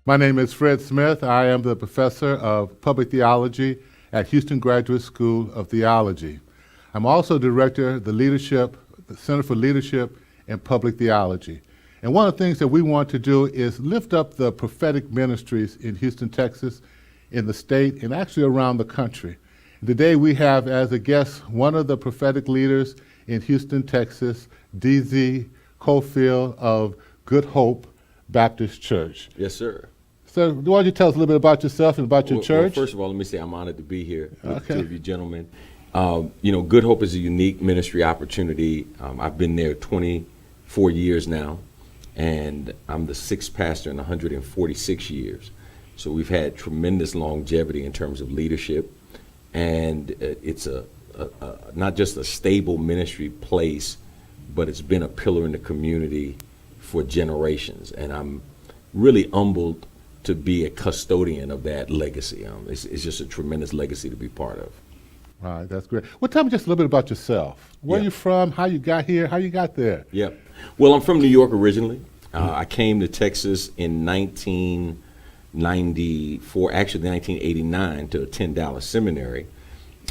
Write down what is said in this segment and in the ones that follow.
My name is Fred Smith. I am the professor of public theology at Houston Graduate School of Theology. I'm also director of the Center for Leadership in Public Theology. And one of the things that we want to do is lift up the prophetic ministries in Houston, Texas, in the state, and actually around the country. Today we have as a guest one of the prophetic leaders in Houston, Texas, D.Z. Cofield of Good Hope Baptist Church. Yes, sir. So why don't you tell us a little bit about yourself and about your church? Well, first of all, let me say I'm honored to be here with Okay. two of you gentlemen. Good Hope is a unique ministry opportunity. I've been there 24 years now, and I'm the sixth pastor in 146 years. So we've had tremendous longevity in terms of leadership, and it's not just a stable ministry place, but it's been a pillar in the community for generations. And I'm really humbled to be a custodian of that legacy. It's just a tremendous legacy to be part of. All right, that's great. Well, tell me just a little bit about yourself. Where are Yeah. you from? How you got here? How you got there? Yeah. Well, I'm from New York originally. I came to Texas in 1994, actually 1989, to attend Dallas Seminary.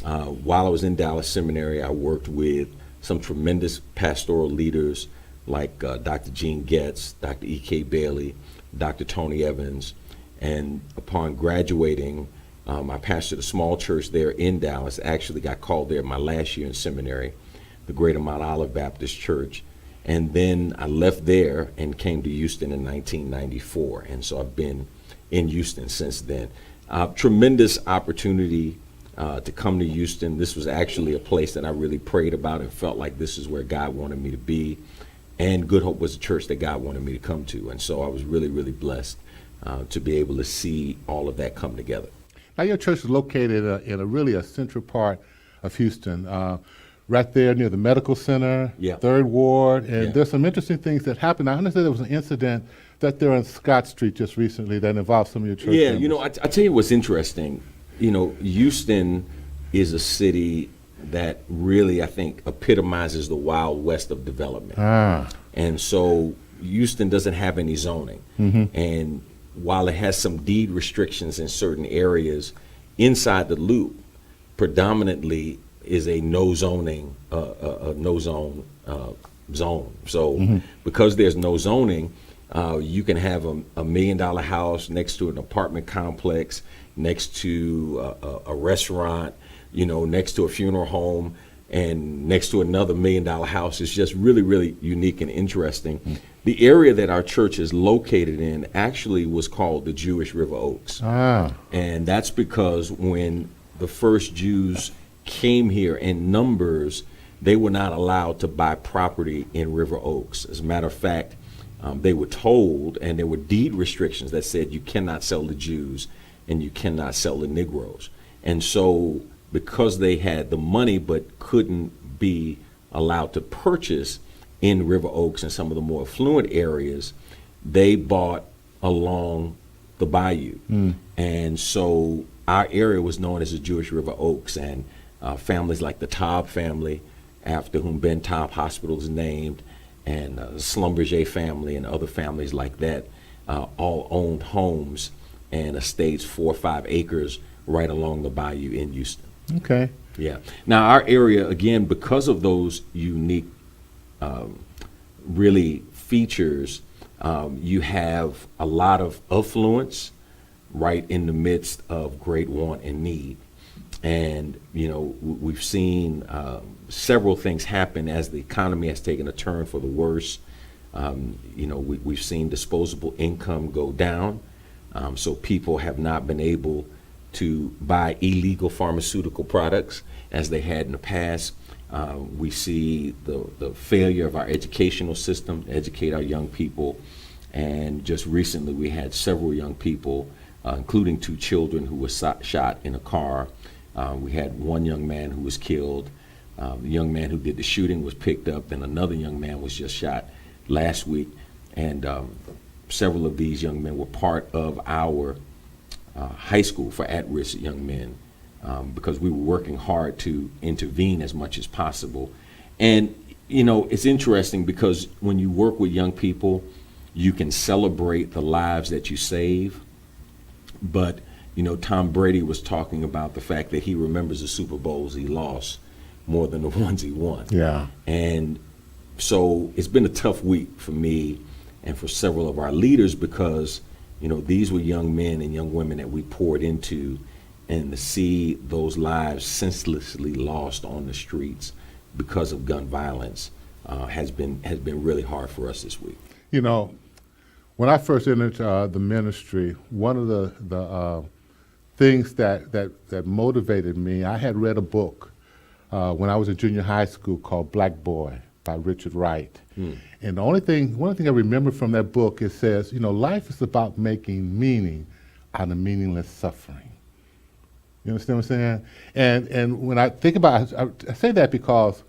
While I was in Dallas Seminary, I worked with some tremendous pastoral leaders like Dr. Gene Getz, Dr. E.K. Bailey, Dr. Tony Evans. And upon graduating, I pastored a small church there in Dallas. Actually got called there my last year in seminary, the Greater Mount Olive Baptist Church. And then I left there and came to Houston in 1994. And so I've been in Houston since then. Tremendous opportunity to come to Houston. This was actually a place that I really prayed about and felt like this is where God wanted me to be. And Good Hope was a church that God wanted me to come to. And so I was really, really blessed to be able to see all of that come together. Now, your church is located in a really central part of Houston, right there near the medical center, Yeah. Third Ward, and Yeah. there's some interesting things that happened. I understand there was an incident that there on Scott Street just recently that involved some of your church Yeah, members. I tell you what's interesting. Houston is a city that really, I think, epitomizes the Wild West of development. And so Houston doesn't have any zoning. And while it has some deed restrictions in certain areas, inside the loop predominantly is a no zoning, zone. So because there's no zoning, you can have a $1 million house next to an apartment complex, next to a restaurant, next to a funeral home, and next to another $1 million house. Is just really, really unique and interesting. The area that our church is located in actually was called the Jewish River Oaks. And that's because when the first Jews came here in numbers, they were not allowed to buy property in River Oaks. As a matter of fact, they were told, and there were deed restrictions that said you cannot sell the Jews and you cannot sell the Negroes. And so because they had the money but couldn't be allowed to purchase in River Oaks and some of the more affluent areas, they bought along the bayou. And so our area was known as the Jewish River Oaks, and families like the Taub family, after whom Ben Taub Hospital is named, and the Schlumberger family and other families like that, all owned homes and estates, 4 or 5 acres right along the bayou in Houston. Okay. Yeah. Now our area, again, because of those unique, really features, you have a lot of affluence right in the midst of great want and need. And, we've seen several things happen as the economy has taken a turn for the worse. We've seen disposable income go down. So people have not been able to buy illegal pharmaceutical products as they had in the past. We see the failure of our educational system to educate our young people. And just recently we had several young people, including 2 children who were shot in a car. We had one young man who was killed. The young man who did the shooting was picked up, and another young man was just shot last week. And several of these young men were part of our high school for at-risk young men, because we were working hard to intervene as much as possible. And, it's interesting because when you work with young people, You can celebrate the lives that you save, but Tom Brady was talking about the fact that he remembers the Super Bowls he lost more than the ones he won. Yeah. And so it's been a tough week for me and for several of our leaders because, these were young men and young women that we poured into, and to see those lives senselessly lost on the streets because of gun violence has been really hard for us this week. When I first entered the ministry, one of the things that motivated me, I had read a book when I was in junior high school called Black Boy by Richard Wright. And one thing I remember from that book, it says, life is about making meaning out of meaningless suffering. You understand what I'm saying? And when I think about it, I say that because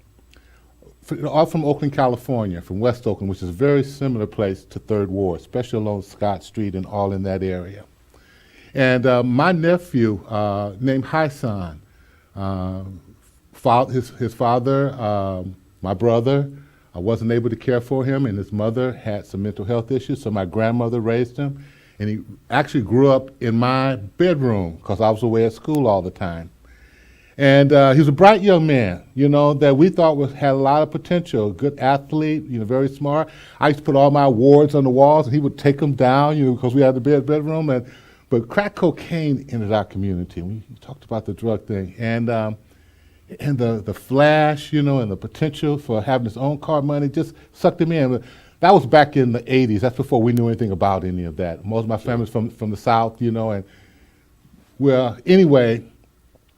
I'm from Oakland, California, from West Oakland, which is a very similar place to Third Ward, especially along Scott Street and all in that area. And my nephew, named Hyson, his father, my brother, I wasn't able to care for him, and his mother had some mental health issues, so my grandmother raised him. And he actually grew up in my bedroom because I was away at school all the time. And he was a bright young man, that we thought had a lot of potential, a good athlete, very smart. I used to put all my awards on the walls, and he would take them down, because we had the bedroom. But crack cocaine entered our community. We talked about the drug thing. And the flash, and the potential for having his own car money just sucked him in. That was back in the 80s. That's before we knew anything about any of that. Most of my family's from the South, anyway,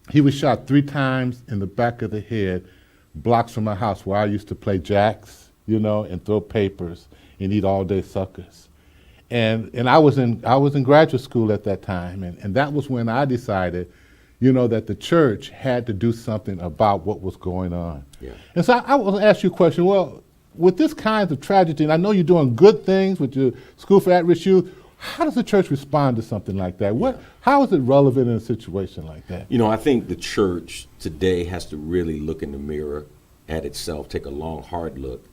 he was shot 3 times in the back of the head, blocks from my house where I used to play jacks, and throw papers and eat all-day suckers. And I was in graduate school at that time, and that was when I decided, that the church had to do something about what was going on. Yeah. And so I will ask you a question. Well, with this kind of tragedy, and I know you're doing good things with your School for At-Risk Youth, how does the church respond to something like that? How is it relevant in a situation like that? I think the church today has to really look in the mirror at itself, take a long, hard look,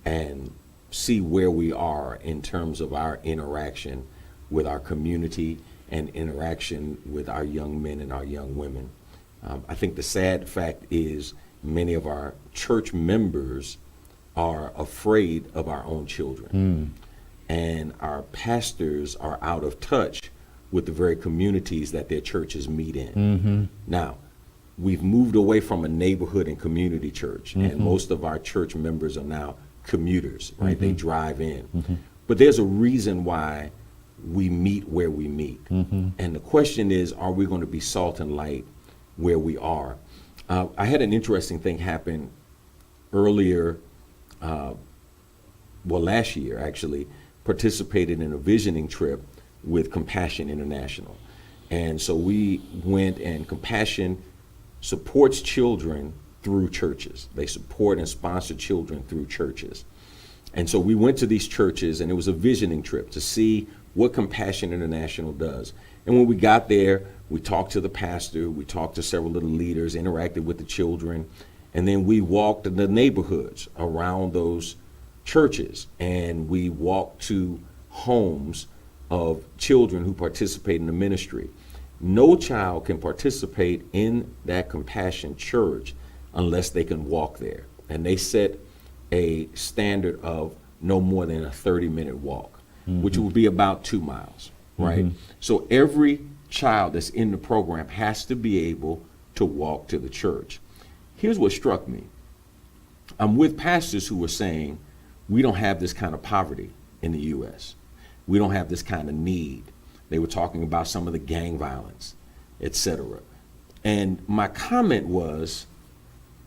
and see where we are in terms of our interaction with our community and interaction with our young men and our young women. I think the sad fact is many of our church members are afraid of our own children. And our pastors are out of touch with the very communities that their churches meet in. Now, we've moved away from a neighborhood and community church, and most of our church members are now commuters, right? They drive in. But there's a reason why we meet where we meet. And the question is, are we going to be salt and light where we are? I had an interesting thing happen earlier, last year actually, participated in a visioning trip with Compassion International. And so we went, and Compassion supports children through churches. They support and sponsor children through churches. And so we went to these churches, and it was a visioning trip to see what Compassion International does. And when we got there, we talked to the pastor, we talked to several of the leaders, interacted with the children, and then we walked the neighborhoods around those churches, and we walked to homes of children who participate in the ministry. No child can participate in that Compassion church unless they can walk there. And they set a standard of no more than a 30-minute walk, which would be about 2 miles, right? So every child that's in the program has to be able to walk to the church. Here's what struck me. I'm with pastors who were saying, we don't have this kind of poverty in the U.S. We don't have this kind of need. They were talking about some of the gang violence, et cetera. And my comment was,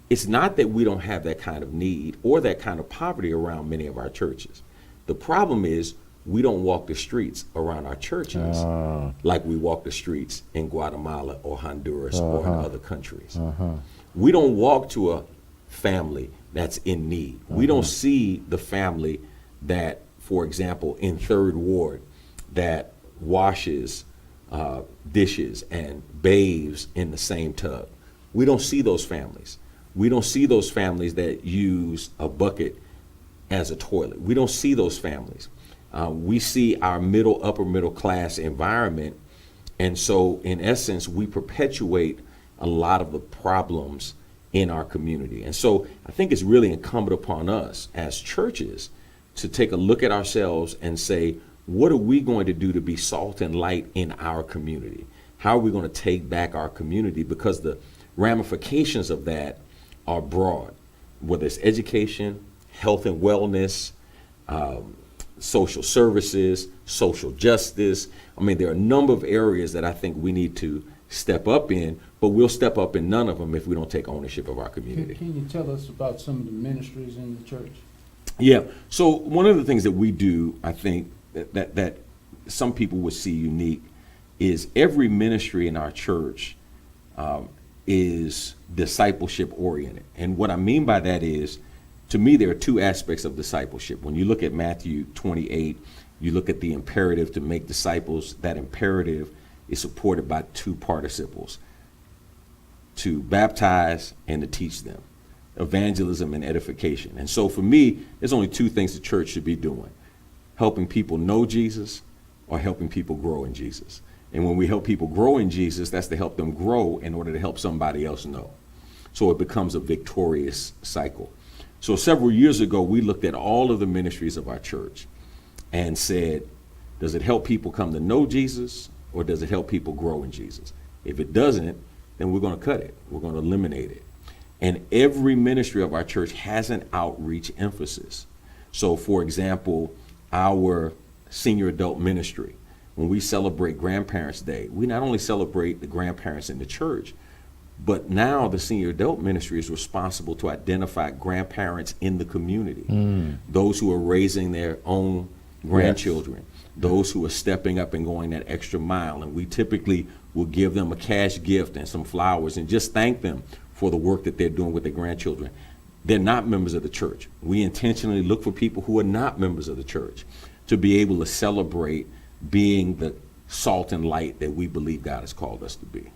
it's not that we don't have that kind of need or that kind of poverty around many of our churches. The problem is we don't walk the streets around our churches like we walk the streets in Guatemala or Honduras or in other countries. We don't walk to a family that's in need. We don't see the family that, for example, in Third Ward, that washes dishes and bathes in the same tub. We don't see those families. We don't see those families that use a bucket as a toilet. We don't see those families. We see our upper middle class environment, and so in essence, we perpetuate a lot of the problems in our community. And so I think it's really incumbent upon us as churches to take a look at ourselves and say, what are we going to do to be salt and light in our community? How are we going to take back our community? Because the ramifications of that are broad, whether it's education, health and wellness, social services, social justice. I mean, there are a number of areas that I think we need to step up in, but we'll step up in none of them if we don't take ownership of our community. Can you tell us about some of the ministries in the church? Yeah. So one of the things that we do, I think, that some people would see unique is every ministry in our church is discipleship oriented. And what I mean by that is, to me, there are two aspects of discipleship. When you look at Matthew 28, you look at the imperative to make disciples. That imperative is supported by two participles: to baptize and to teach them, evangelism and edification. And so for me, there's only two things the church should be doing: helping people know Jesus or helping people grow in Jesus. And when we help people grow in Jesus, that's to help them grow in order to help somebody else know. So it becomes a victorious cycle. So several years ago, we looked at all of the ministries of our church and said, does it help people come to know Jesus or does it help people grow in Jesus? If it doesn't, then we're going to cut it. We're going to eliminate it. And every ministry of our church has an outreach emphasis. So for example, our senior adult ministry, when we celebrate Grandparents' Day, we not only celebrate the grandparents in the church, but now the senior adult ministry is responsible to identify grandparents in the community, those who are raising their own grandchildren, those who are stepping up and going that extra mile. And we typically will give them a cash gift and some flowers and just thank them for the work that they're doing with their grandchildren. They're not members of the church. We intentionally look for people who are not members of the church to be able to celebrate being the salt and light that we believe God has called us to be.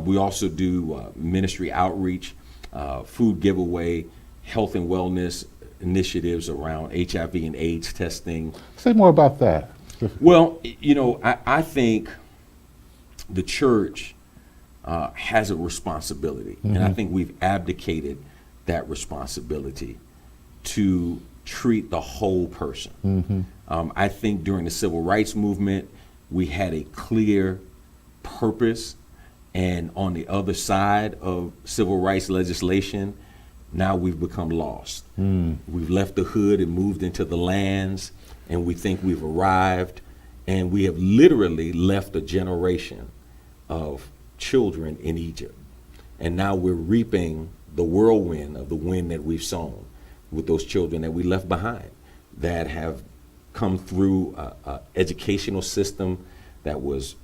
We also do ministry outreach, food giveaway, health and wellness initiatives around HIV and AIDS testing. Say more about that. Well, you know, I think the church has a responsibility, and I think we've abdicated that responsibility to treat the whole person. I think during the civil rights movement, we had a clear purpose, and on the other side of civil rights legislation, now we've become lost. We've left the hood and moved into the lands, and we think we've arrived, and we have literally left a generation of children in Egypt. And now we're reaping the whirlwind of the wind that we've sown with those children that we left behind, that have come through an educational system that was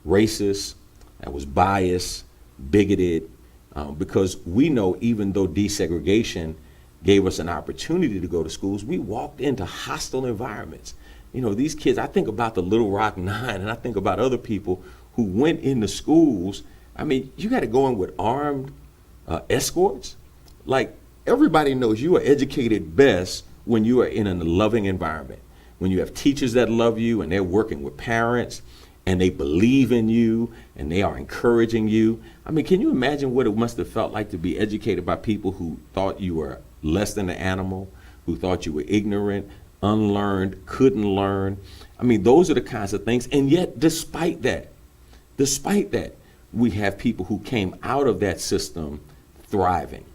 racist, that was biased, bigoted, because we know even though desegregation gave us an opportunity to go to schools, we walked into hostile environments. You know, these kids, I think about the Little Rock Nine, and I think about other people who went into schools. I mean, you got to go in with armed escorts. Like, everybody knows you are educated best when you are in a loving environment, when you have teachers that love you and they're working with parents and they believe in you and they are encouraging you. I mean, can you imagine what it must have felt like to be educated by people who thought you were less than an animal, who thought you were ignorant, unlearned, couldn't learn? I mean, those are the kinds of things. And yet, despite that, we have people who came out of that system thriving.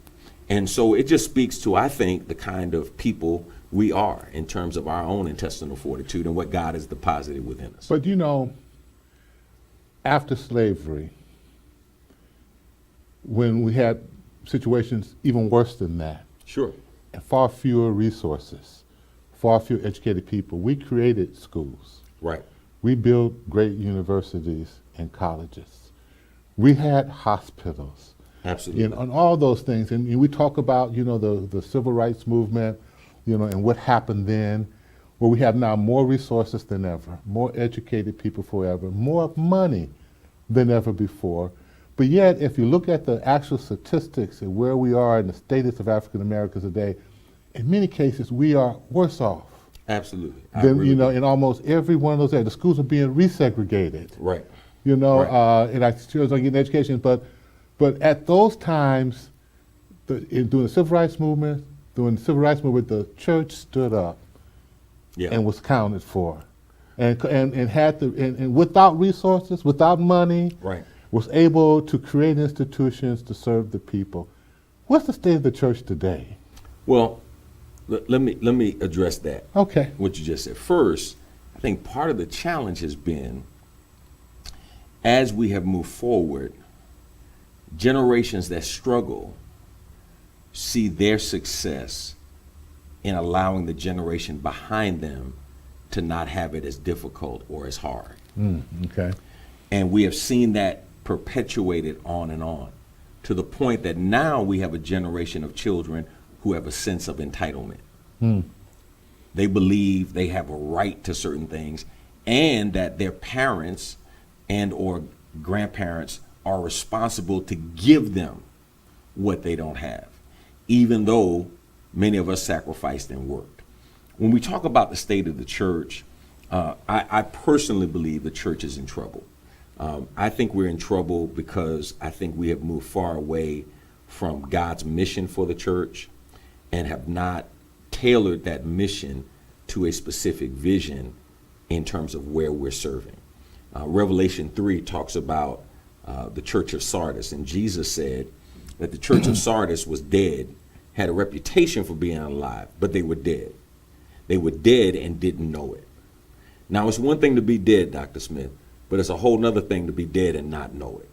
And so it just speaks to, I think, the kind of people we are in terms of our own intestinal fortitude and what God has deposited within us. But you know, after slavery, when we had situations even worse than that, Sure. and far fewer resources, far fewer educated people, we created schools. Right. We built great universities and colleges. We had hospitals. Absolutely. And all those things. And we talk about, you know, the civil rights movement, you know, and what happened then, where we have now more resources than ever, more educated people forever, more money than ever before. But yet, if you look at the actual statistics and where we are in the status of African Americans today, in many cases, we are worse off. Absolutely. I Then, agree you with know, in almost every one of those areas, the schools are being resegregated. Right. You know, Right. and I still don't get an education, but at those times, during the civil rights movement, the church stood up Yeah. and was counted for, and had to, and without resources, without money, Right. was able to create institutions to serve the people. What's the state of the church today? Well, let me address that. Okay. What you just said. First, I think part of the challenge has been, as we have moved forward, generations that struggle see their success in allowing the generation behind them to not have it as difficult or as hard. Okay. And we have seen that perpetuated on and on, to the point that now we have a generation of children who have a sense of entitlement. They believe they have a right to certain things, and that their parents and or grandparents are responsible to give them what they don't have, even though many of us sacrificed and worked. When we talk about the state of the church, I personally believe the church is in trouble. I think we're in trouble because I think we have moved far away from God's mission for the church and have not tailored that mission to a specific vision in terms of where we're serving. Revelation 3 talks about the church of Sardis, and Jesus said that the church of Sardis was dead, had a reputation for being alive, but they were dead. They were dead and didn't know it. Now, it's one thing to be dead, Dr. Smith, but it's a whole nother thing to be dead and not know it.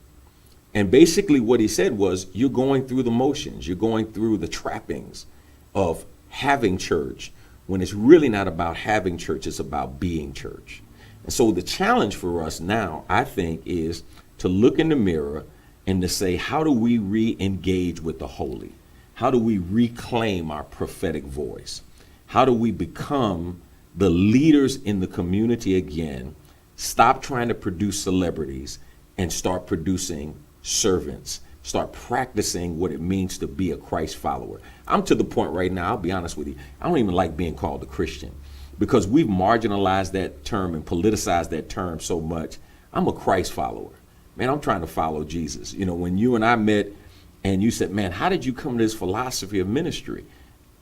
And basically what he said was, you're going through the motions, you're going through the trappings of having church, when it's really not about having church, it's about being church. And so the challenge for us now, I think, is to look in the mirror and to say, how do we re-engage with the holy? How do we reclaim our prophetic voice? How do we become the leaders in the community again, stop trying to produce celebrities and start producing servants, start practicing what it means to be a Christ follower? I'm to the point right now, I'll be honest with you, I don't even like being called a Christian, because we've marginalized that term and politicized that term so much. I'm a Christ follower. Man, I'm trying to follow Jesus. You know, when you and I met and you said, man, how did you come to this philosophy of ministry?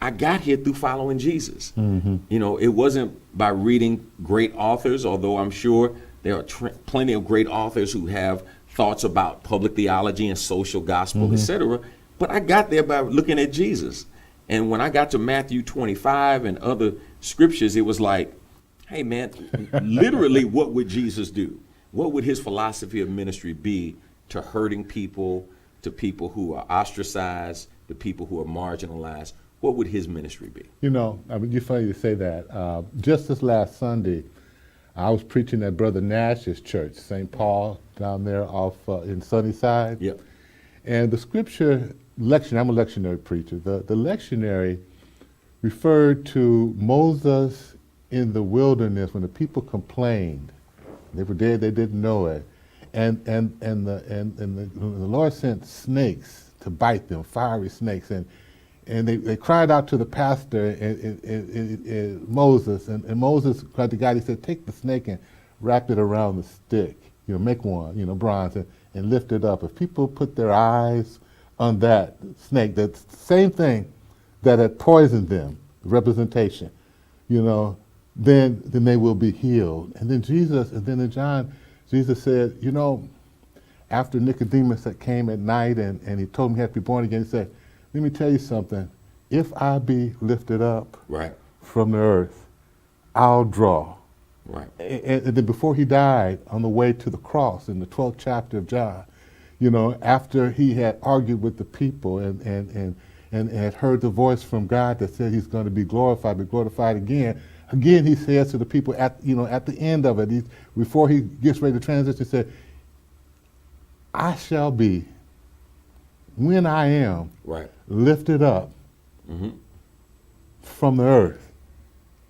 I got here through following Jesus. You know, it wasn't by reading great authors, although I'm sure there are plenty of great authors who have thoughts about public theology and social gospel, etc. But I got there by looking at Jesus. And when I got to Matthew 25 and other scriptures, it was like, hey, man, literally, what would Jesus do? What would his philosophy of ministry be to hurting people, to people who are ostracized, to people who are marginalized? What would his ministry be? You know, I mean, you're funny to say that. Just this last Sunday, I was preaching at Brother Nash's church, St. Paul, down there off in Sunnyside. Yep. And the scripture lectionary, I'm a lectionary preacher, the lectionary referred to Moses in the wilderness when the people complained. They were dead, they didn't know it. And the Lord sent snakes to bite them, fiery snakes. And they cried out to the pastor, and Moses, and Moses cried to God. He said, take the snake and wrap it around the stick, you know, make one, you know, bronze, and lift it up. If people put their eyes on that snake, that same thing that had poisoned them, representation, you know, then they will be healed. And then in John, Jesus said, you know, after Nicodemus that came at night and he told him he had to be born again, he said, let me tell you something. If I be lifted up Right. from the earth, I'll draw. Right. And then before he died, on the way to the cross in the 12th chapter of John, you know, after he had argued with the people and had heard the voice from God that said he's going to be glorified again, he says to the people at the end of it, before he gets ready to transition, he said, I shall be, when I am, Right. lifted up from the earth,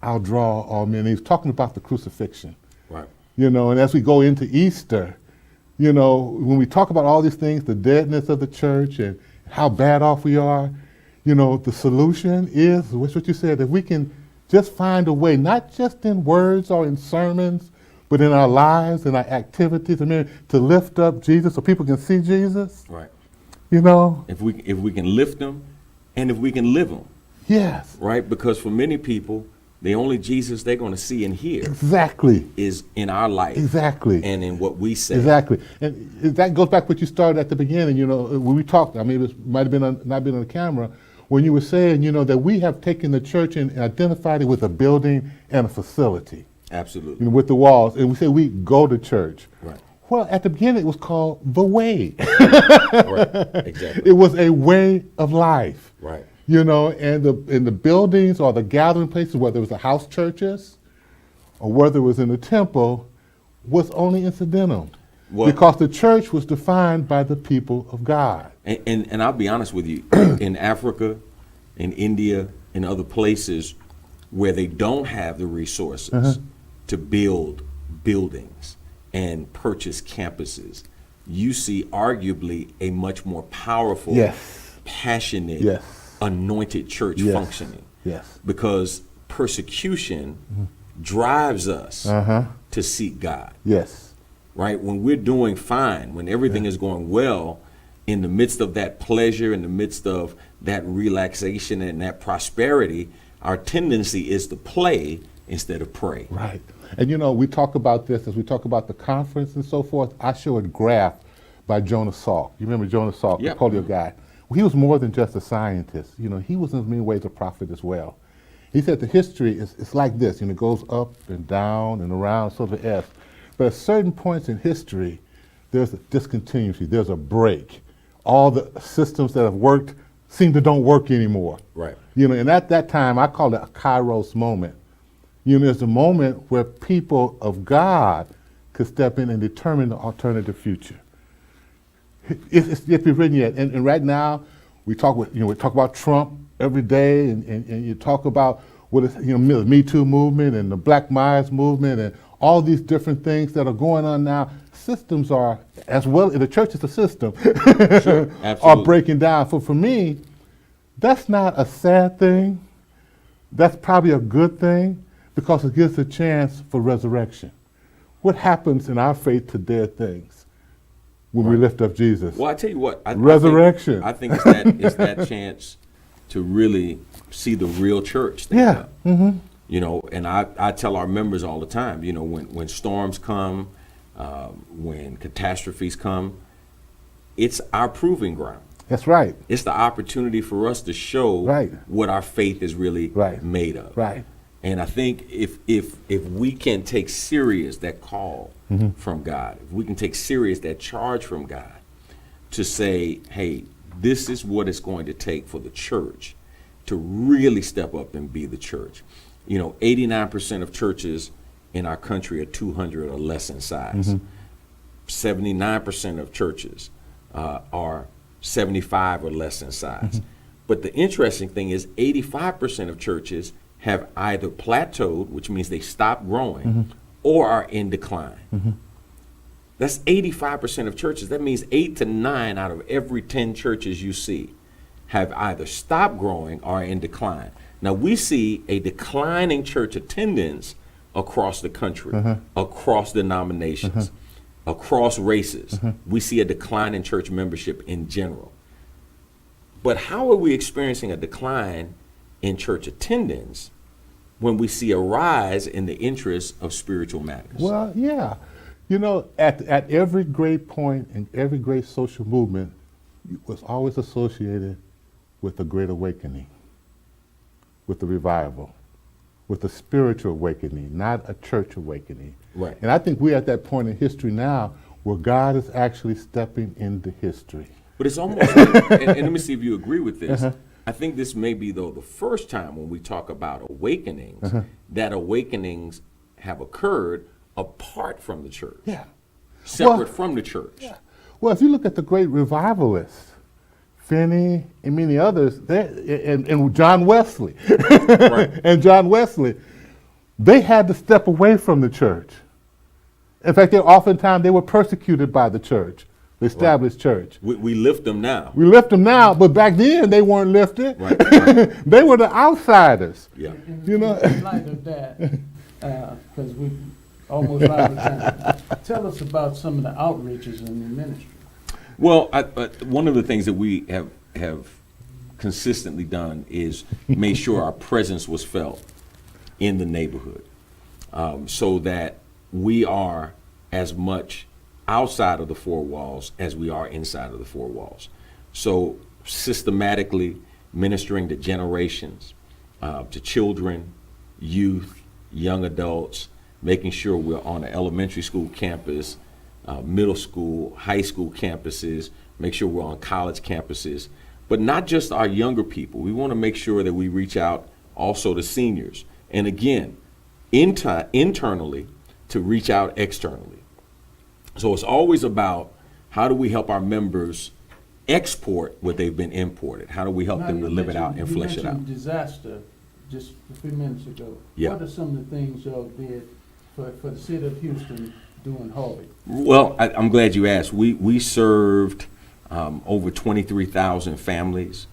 I'll draw all men. He's talking about the crucifixion. Right. You know, and as we go into Easter, you know, when we talk about all these things, the deadness of the church and how bad off we are, you know, the solution is, what's what you said, if we can just find a way, not just in words or in sermons, but in our lives and our activities, to lift up Jesus so people can see Jesus, Right. you know? If we can lift them, and if we can live them, Yes, right? Because for many people, the only Jesus they're going to see and hear exactly, is in our life, exactly. and in what we say. Exactly, and that goes back to what you started at the beginning. You know, when we talked, I mean, it might have been not been on the camera, when you were saying, you know, that we have taken the church and identified it with a building and a facility, Absolutely. you know, with the walls, and we say we go to church. Right. Well, at the beginning, it was called the way. Right. Exactly. It was a way of life. Right. You know, and in the buildings or the gathering places, whether it was the house churches or whether it was in the temple, was only incidental. Well- Because the church was defined by the people of God. And I'll be honest with you, in Africa, in India, in other places where they don't have the resources to build buildings and purchase campuses, you see arguably a much more powerful, Yes. passionate, Yes. anointed church Yes. functioning. Yes. Because persecution drives us to seek God. Yes. Right? When we're doing fine, when everything is going well, in the midst of that pleasure, in the midst of that relaxation and that prosperity, our tendency is to play instead of pray. Right. And you know, we talk about this as we talk about the conference and so forth. I show a graph by Jonas Salk. You remember Jonas Salk, Yep. the polio guy? Well, he was more than just a scientist. You know, he was in many ways a prophet as well. He said the history is like this, you know, it goes up and down and around, sort of S. But at certain points in history, there's a discontinuity, there's a break. All the systems that have worked seem to don't work anymore. Right. You know, and at that time, I call it a kairos moment. You know, it's a moment where people of God could step in and determine the alternative future. It's yet to be written yet. And right now, we talk about Trump every day, and you talk about what is, you know, the Me Too movement and the Black Lives movement and all these different things that are going on now. Systems are, as well, the church is a system, Sure, are absolutely. breaking down. For me, that's not a sad thing. That's probably a good thing because it gives a chance for resurrection. What happens in our faith to dead things when we lift up Jesus? Well, I tell you what, Resurrection. I think it's that chance to really see the real church stand Yeah. up. Mm-hmm. You know, and I tell our members all the time, you know, when storms come, when catastrophes come, it's our proving ground. That's right. It's the opportunity for us to show Right. what our faith is really Right. made of. Right. And I think if we can take serious that call from God, if we can take serious that charge from God to say, hey, this is what it's going to take for the church to really step up and be the church. You know, 89% of churches in our country are 200 or less in size. 79% of churches are 75 or less in size. But the interesting thing is 85% of churches have either plateaued, which means they stopped growing, or are in decline. That's 85% of churches. That means 8 to 9 out of every 10 churches you see have either stopped growing or are in decline. Now, we see a declining church attendance across the country, across denominations, across races. We see a decline in church membership in general. But how are we experiencing a decline in church attendance when we see a rise in the interest of spiritual matters? Well, yeah. You know, at every great point and every great social movement was always associated with the Great Awakening, with the revival, with the spiritual awakening, not a church awakening. Right. And I think we're at that point in history now where God is actually stepping into history. But it's almost like, and let me see if you agree with this. I think this may be, though, the first time when we talk about awakenings, that awakenings have occurred apart from the church, Yeah. separate Well, from the church. Yeah. Well, if you look at the great revivalists, Finney and many others, and John Wesley, Right. and John Wesley, they had to step away from the church. In fact, oftentimes they were persecuted by the church the established church. We lift them now. We lift them now, but back then they weren't lifted. Right. They were the outsiders. Yeah. You know? In light of that, because we almost out of time, tell us about some of the outreaches in the ministry. Well, one of the things that we have consistently done is made sure our presence was felt in the neighborhood, so that we are as much outside of the four walls as we are inside of the four walls. So systematically ministering to generations, to children, youth, young adults, making sure we're on an elementary school campus, middle school, high school campuses, make sure we're on college campuses, but not just our younger people. We want to make sure that we reach out also to seniors. And again, internally to reach out externally. So it's always about how do we help our members export what they've been imported? How do we help Now, them you to live it out and mentioned- flesh it out? You mentioned disaster just a few minutes ago. Yeah. What are some of the things y'all did for the city of Houston during Harvey? Well, I'm glad you asked. We served over 23,000 families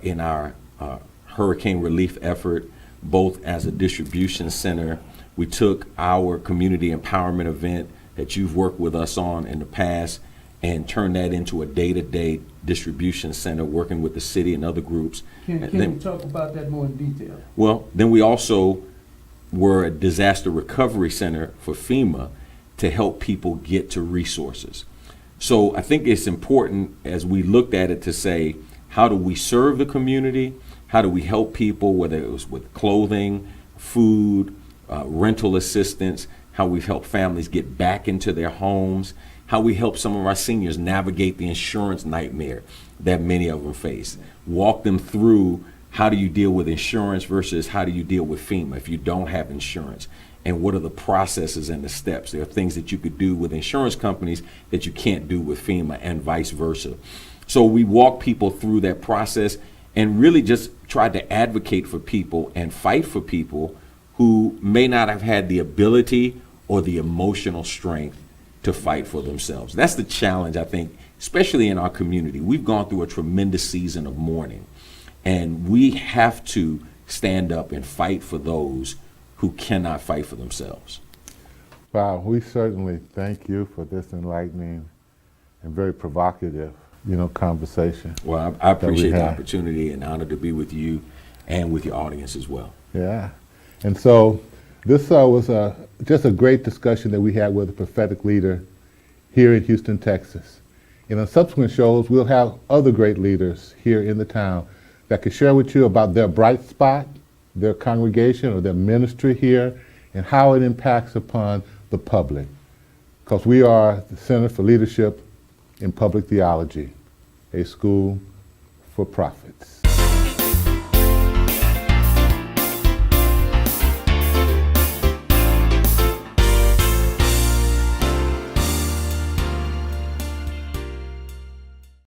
in our hurricane relief effort, both as a distribution center. We took our community empowerment event that you've worked with us on in the past and turned that into a day-to-day distribution center, working with the city and other groups. Can And you then- talk about that more in detail? Well, then we also were a disaster recovery center for FEMA to help people get to resources. So I think it's important as we looked at it to say, how do we serve the community? How do we help people, whether it was with clothing, food, rental assistance, how we've helped families get back into their homes, how we help some of our seniors navigate the insurance nightmare that many of them face. Walk them through how do you deal with insurance versus how do you deal with FEMA if you don't have insurance, and what are the processes and the steps. There are things that you could do with insurance companies that you can't do with FEMA and vice versa. So we walk people through that process and really just tried to advocate for people and fight for people who may not have had the ability or the emotional strength to fight for themselves. That's the challenge, I think, especially in our community. We've gone through a tremendous season of mourning, and we have to stand up and fight for those who cannot fight for themselves. Wow, we certainly thank you for this enlightening and very provocative, conversation. Well, I appreciate the had. opportunity and honor to be with you and with your audience as well. Yeah. And so this was just a great discussion that we had with a prophetic leader here in Houston, Texas. And on subsequent shows, we'll have other great leaders here in the town that can share with you about their bright spot, their congregation or their ministry here, and how it impacts upon the public. Because we are the Center for Leadership in Public Theology, a school for prophets.